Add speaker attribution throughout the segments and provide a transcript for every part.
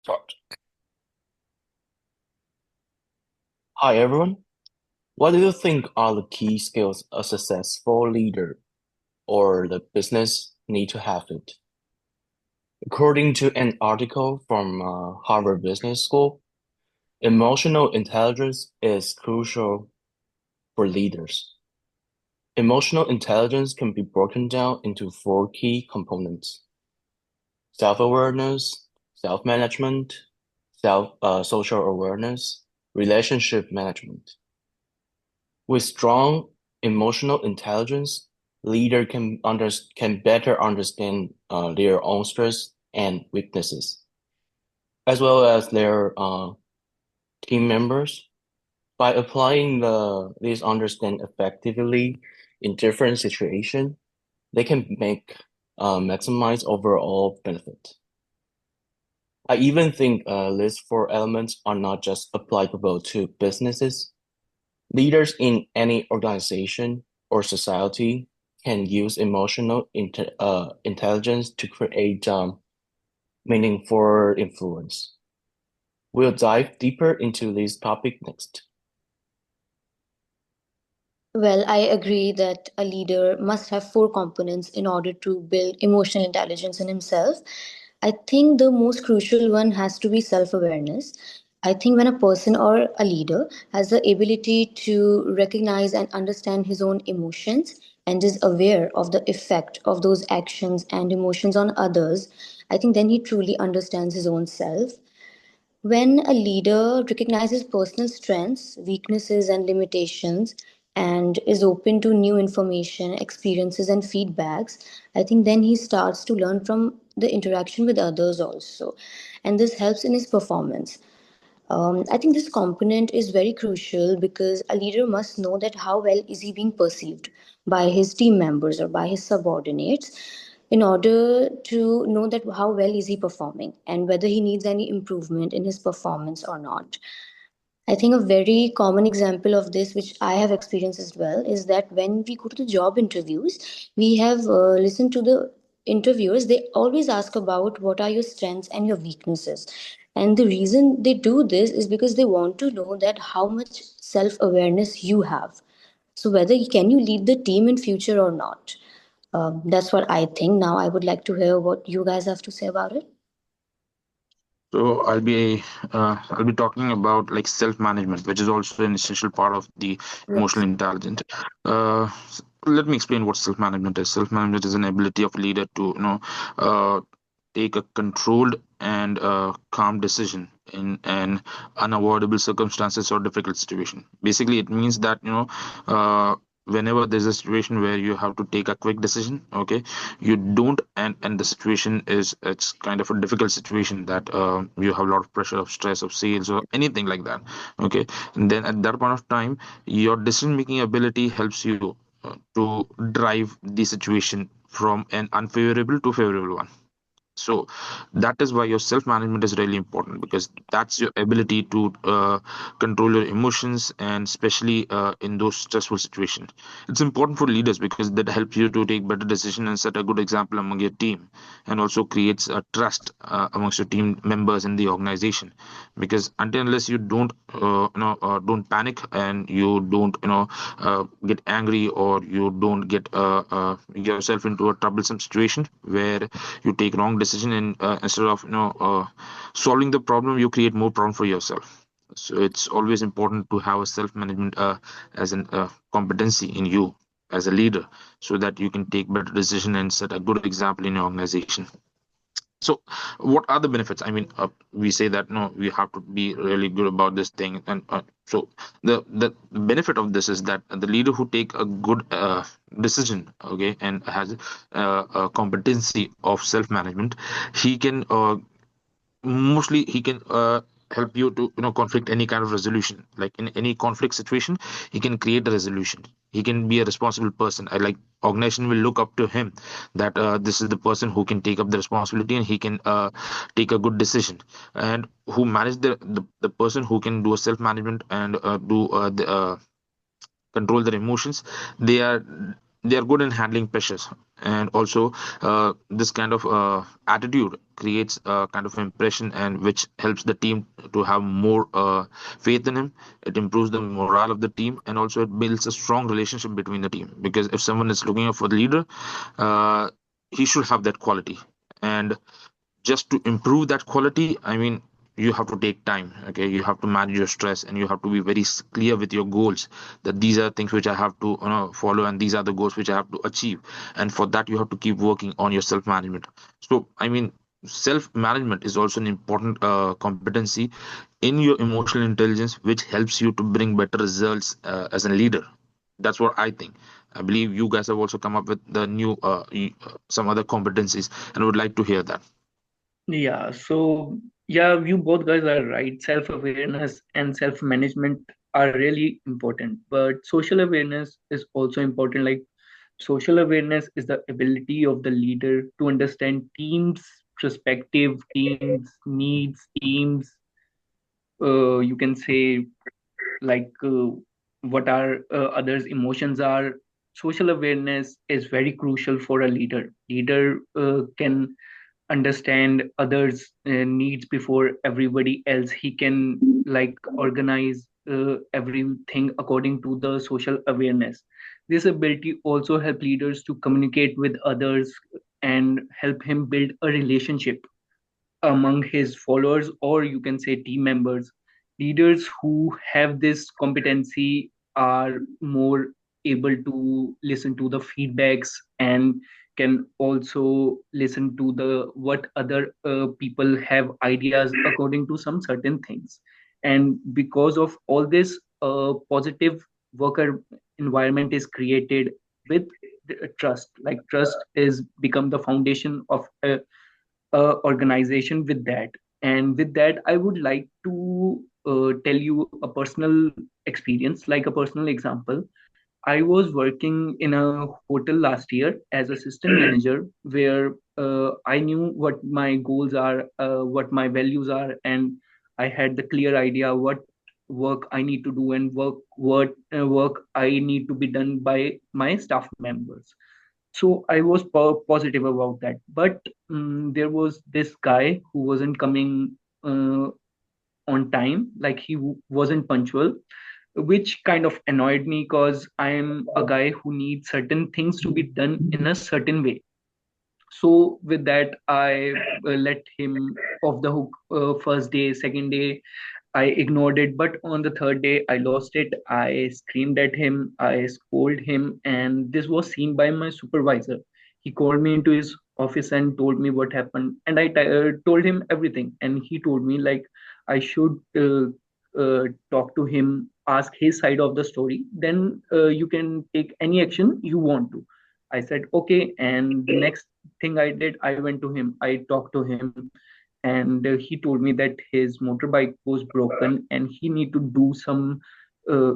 Speaker 1: Start. Hi everyone. What do you think are the key skills a successful leader or the business need to have it? According to an article from Harvard Business School, emotional intelligence is crucial for leaders. Emotional intelligence can be broken down into four key components: self-awareness, self-management, social awareness, relationship management. With strong emotional intelligence, leader can better understand their own strengths and weaknesses, as well as their team members. By applying these understand effectively in different situations, they can maximize overall benefit. I even think these four elements are not just applicable to businesses. Leaders in any organization or society can use intelligence to create meaningful influence. We'll dive deeper into this topic next.
Speaker 2: Well, I agree that a leader must have four components in order to build emotional intelligence in himself. I think the most crucial one has to be self awareness. I think when a person or a leader has the ability to recognize and understand his own emotions and is aware of the effect of those actions and emotions on others, I think then he truly understands his own self. When a leader recognizes personal strengths, weaknesses, and limitations, and is open to new information, experiences, and feedbacks, I think then he starts to learn from the interaction with others also. And this helps in his performance. I think this component is very crucial because a leader must know that how well is he being perceived by his team members or by his subordinates in order to know that how well is he performing and whether he needs any improvement in his performance or not. I think a very common example of this, which I have experienced as well, is that when we go to the job interviews, we have listened to the interviewers, they always ask about what are your strengths and your weaknesses. And the reason they do this is because they want to know that how much self awareness you have. So whether can you lead the team in future or not. That's what I think. Now I would like to hear what you guys have to say about it.
Speaker 3: So I'll be talking about like self-management, which is also an essential part of the emotional
Speaker 2: Yes.
Speaker 3: intelligence. Let me explain what self-management is. Self-management is an ability of leader to take a controlled and calm decision in an unavoidable circumstances or difficult situation. Basically, it means that whenever there's a situation where you have to take a quick decision, okay, you don't, and the situation is it's kind of a difficult situation that you have a lot of pressure of stress of sales or anything like that, okay, and then at that point of time your decision making ability helps you to drive the situation from an unfavorable to favorable one. So that is why your self management is really important, because that's your ability to control your emotions, and especially in those stressful situations. It's important for leaders because that helps you to take better decisions and set a good example among your team, and also creates a trust amongst your team members in the organization. Because until unless you don't panic, and you don't get angry, or you don't get yourself into a troublesome situation where you take wrong decision, and instead of solving the problem, you create more problem for yourself. So it's always important to have a self management as an competency in you as a leader, so that you can take better decision and set a good example in your organization. So what are the benefits? I mean, we say that no, we have to be really good about this thing, and so the benefit of this is that the leader who take a good decision, okay, and has a competency of self management, he can mostly he can help you to conflict any kind of resolution. Like in any conflict situation, he can create a resolution. He can be a responsible person. I like organization will look up to him, that this is the person who can take up the responsibility, and he can take a good decision, and who manage the person who can do a self management and do the control their emotions. They are they are good in handling pressures, and also this kind of attitude creates a kind of impression, and which helps the team to have more faith in him. It improves the morale of the team, and also it builds a strong relationship between the team, because if someone is looking out for the leader, uh, he should have that quality. And just to improve that quality, I mean, you have to take time. Okay, you have to manage your stress, and you have to be very clear with your goals, that these are things which I have to, follow, and these are the goals which I have to achieve. And for that, you have to keep working on your self management. So I mean, self management is also an important competency in your emotional intelligence, which helps you to bring better results as a leader. That's what I think. I believe you guys have also come up with the new some other competencies, and would like to hear that.
Speaker 4: Yeah, so yeah, you both guys are right. Self-awareness and self-management are really important, but social awareness is also important. Like, social awareness is the ability of the leader to understand teams' perspective, teams' needs, teams, you can say, like, what are others' emotions are. Social awareness is very crucial for a leader. Leader can understand others needs before everybody else. He can, like, organize everything according to the social awareness. This ability also help leaders to communicate with others and help him build a relationship among his followers, or you can say team members. Leaders who have this competency are more able to listen to the feedbacks and can also listen to the what other people have ideas according to some certain things. And because of all this, a positive worker environment is created with trust. Like, trust is become the foundation of organization with that. And with that, I would like to tell you a personal experience, like a personal example. I was working in a hotel last year as assistant manager, where I knew what my goals are, what my values are, and I had the clear idea what work I need to do and work I need to be done by my staff members. So I was positive about that. But there was this guy who wasn't coming on time, like he wasn't punctual, which kind of annoyed me because I am a guy who needs certain things to be done in a certain way. So with that, I let him off the hook. First day, second day, I ignored it, but on the third day, I lost it. I screamed at him, I scolded him, and this was seen by my supervisor. He called me into his office and told me what happened, and I told him everything. And he told me, like, I should talk to him, ask his side of the story, then you can take any action you want to. I said, okay. And the next thing I did, I went to him, I talked to him, and he told me that his motorbike was broken and he need to do some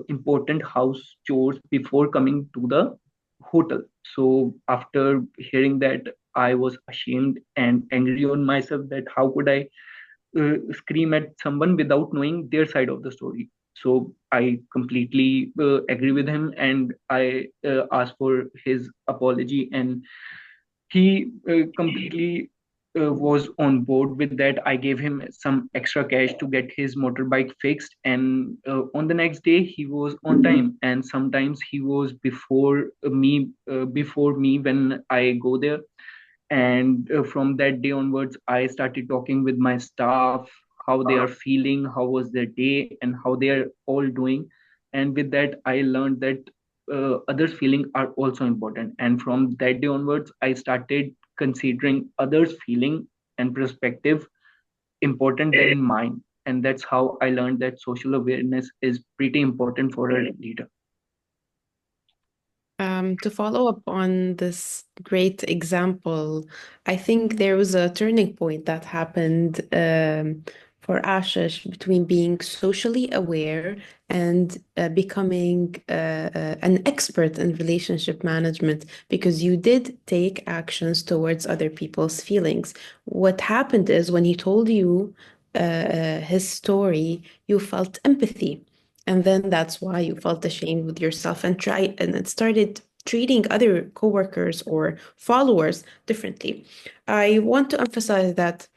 Speaker 4: important house chores before coming to the hotel. So after hearing that, I was ashamed and angry on myself that how could I scream at someone without knowing their side of the story. So I completely agree with him, and I asked for his apology, and he completely was on board with that. I gave him some extra cash to get his motorbike fixed, and on the next day he was on time, and sometimes he was before me when I go there. And from that day onwards, I started talking with my staff, how they are feeling, how was their day, and how they are all doing. And with that, I learned that others feeling are also important. And from that day onwards, I started considering others feeling and perspective important than mine. And that's how I learned that social awareness is pretty important for a leader.
Speaker 5: To follow up on this great example, I think there was a turning point that happened for Ashish between being socially aware and becoming an expert in relationship management, because you did take actions towards other people's feelings. What happened is when he told you his story, you felt empathy. And then that's why you felt ashamed with yourself and tried, and it started treating other coworkers or followers differently. I want to emphasize that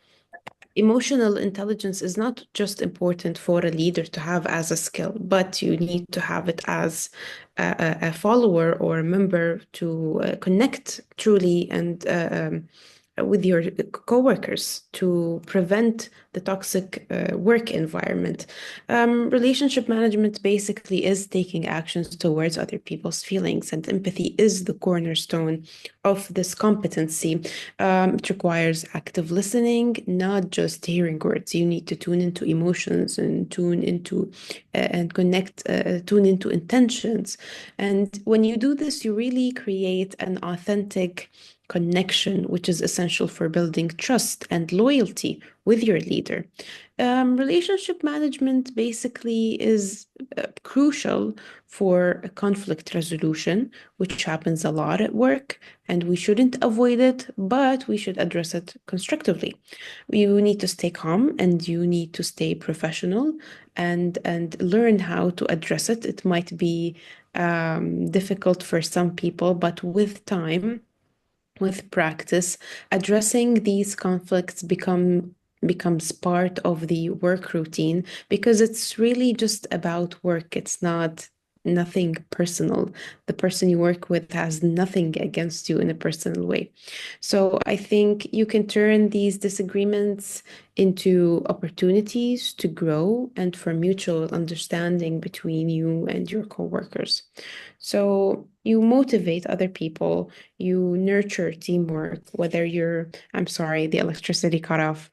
Speaker 5: emotional intelligence is not just important for a leader to have as a skill, but you need to have it as a follower or a member to connect truly and with your coworkers to prevent the toxic work environment. Relationship management basically is taking actions towards other people's feelings, and empathy is the cornerstone of this competency. It requires active listening, not just hearing words. You need to tune into emotions and tune into and connect, tune into intentions. And when you do this, you really create an authentic connection, which is essential for building trust and loyalty with your leader. Relationship management basically is crucial for conflict resolution, which happens a lot at work, and we shouldn't avoid it, but we should address it constructively. You need to stay calm and you need to stay professional and learn how to address it. It might be difficult for some people, but with time, with practice, addressing these conflicts becomes part of the work routine because it's really just about work. It's not nothing personal. The person you work with has nothing against you in a personal way. So I think you can turn these disagreements into opportunities to grow and for mutual understanding between you and your coworkers. So you motivate other people, you nurture teamwork, whether you're, I'm sorry, the electricity cut off.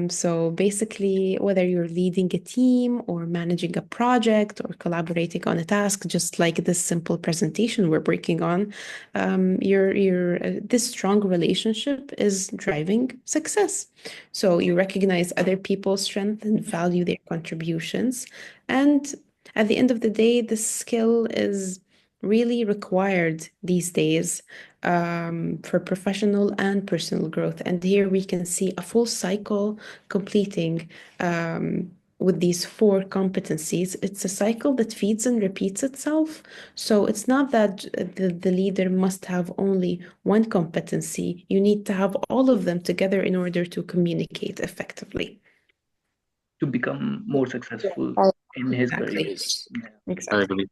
Speaker 5: So basically, whether you're leading a team or managing a project or collaborating on a task, just like this simple presentation we're working on, this strong relationship is driving success. So you recognize other people's strength and value their contributions. And at the end of the day, this skill is really required these days for professional and personal growth. And here we can see a full cycle completing with these four competencies. It's a cycle that feeds and repeats itself. So it's not that the leader must have only one competency. You need to have all of them together in order to communicate effectively.
Speaker 4: To become more
Speaker 2: Yeah,
Speaker 4: successful
Speaker 2: I
Speaker 4: in his career.
Speaker 5: Exactly.
Speaker 1: Yes.
Speaker 3: I
Speaker 5: Exactly.
Speaker 3: agree.